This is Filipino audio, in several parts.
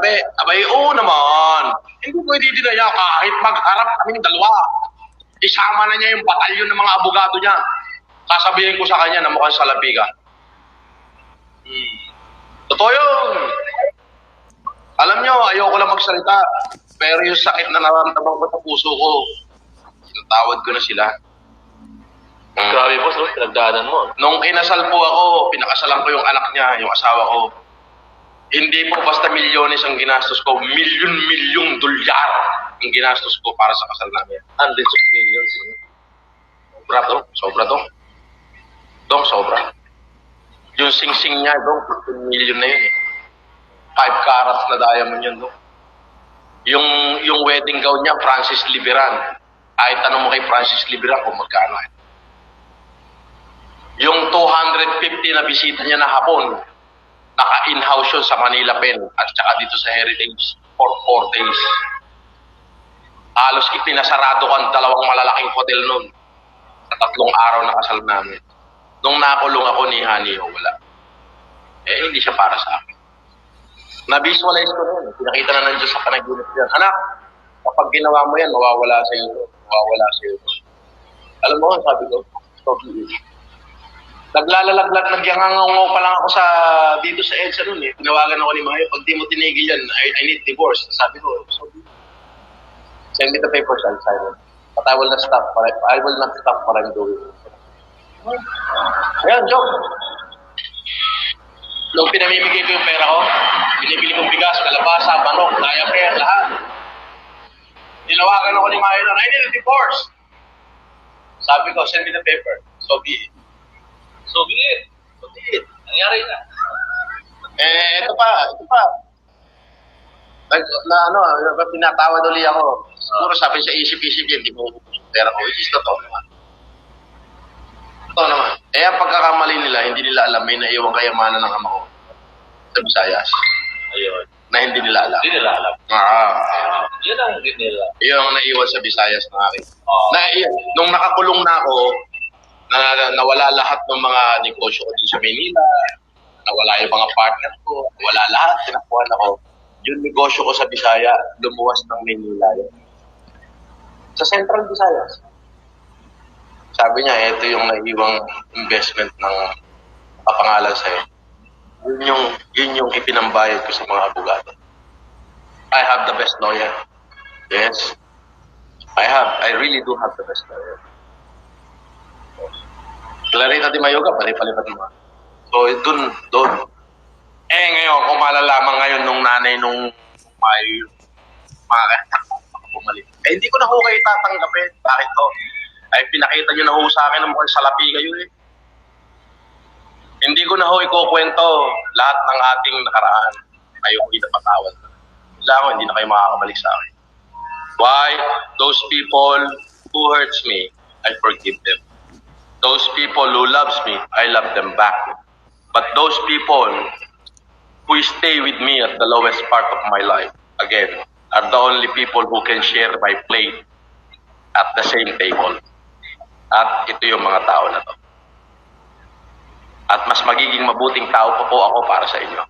Abay, oo naman. Hindi pwede din na niya kahit magharap kaming dalawa. Isama na niya yung batalyon ng mga abogado niya. Sasabihin ko sa kanya na mukhang salapi ka. Totoo yun. Alam nyo, ayoko lang magsalita. Pero yung sakit na nararamdaman ko sa puso ko, tinatawad ko na sila. Grabe boss, no? Pinagdaanan mo. Nung kinasal po ako, pinakasalan ko yung anak niya, yung asawa ko. Hindi po basta milyones ang ginastos ko, milyon-milyong dolyar ang ginastos ko para sa kasal namin. Hundreds of millions. Sobra to, sobra to. Dong, sobra. Yung sing-sing niya, dong, 15 million na yun. 5 carats na diamond yun, dong. Yung wedding gown niya, Francis Liberan. Kahit tanong mo kay Francis Liberan kung magkano. Yung 250 na bisita niya na hapon, naka-in-house yun sa Manila Pen at saka dito sa Heritage for 4 days. Halos pinasarado ko ang 2 malalaking hotel noon sa 3 araw na kasal namin. Nung nakulong ako ni Honey, wala. Hindi siya para sa akin. Na-visualize ko noon. Pinakita na nandiyan sa panaginip niya. Anak, kapag ginawa mo yan, mawawala sa'yo ito. Mawawala sa'yo ito. Alam mo, sabi ko, stop it. Naglalalaglag, nagyangangaw pa lang ako dito sa EDSA noon eh. Tinawagan ako ni Mayo, pag di mo tinigil yan, I need divorce. Sabi ko, so, send me the papers, I'll sign it. But I will not stop what I'm doing. Ayan, joke. Nung pinamimigay ko yung pera ko, binibili kong bigas, kalabasa, manok, diaper, lahat. Tinawagan ako ni Mayo noon, I need a divorce. Sabi ko, send me the paper. So be it. So be it. Nangyari na. Ito pa. Pinatawad ulit ako. Siguro sabi sa isip-isip yan, di mo pera ko, which is totoo naman. Totoo naman. Ang pagkakamali nila, hindi nila alam, may naiwang kayamanan ng ama ko sa Visayas. Ayun. Na hindi nila alam. Hindi nila alam. Yun ang hindi nila. Yun ang naiwan sa Visayas ng akin. Nung nakakulong na ako, nawala lahat ng mga negosyo ko din sa Manila, nawala yung mga partner ko, wala lahat, tinakuhan ako. Yung negosyo ko sa Bisaya, lumuwas ng Manila yun. Sa Central Visayas. Sabi niya, ito yung naiwang investment ng kapangalan sa'yo. Yun yung ipinambayad ko sa mga abogado. I have the best lawyer. Yes. I really do have the best lawyer. Clarita Di Mayoga, palipat naman. So, doon. Ngayon, kung malalaman ngayon nung nanay nung Mayo, bumalik. Hindi ko na ho kayo tatanggapin. Bakit to? Ay, pinakita nyo na ho sa akin ng mukhang salapi kayo eh. Hindi ko na ho ikukwento lahat ng ating nakaraan. Kayo ko pinapatawad. Hindi na kayo makakamalik sa akin. Why? Those people who hurts me, I forgive them. Those people who loves me, I love them back. But those people who stay with me at the lowest part of my life, again, are the only people who can share my plate at the same table. At ito yung mga tao na to. At mas magiging mabuting tao pa po ako para sa inyo.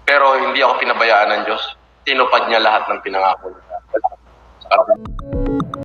Pero hindi ako pinabayaan ng Diyos. Tinupad niya lahat ng pinangako niya.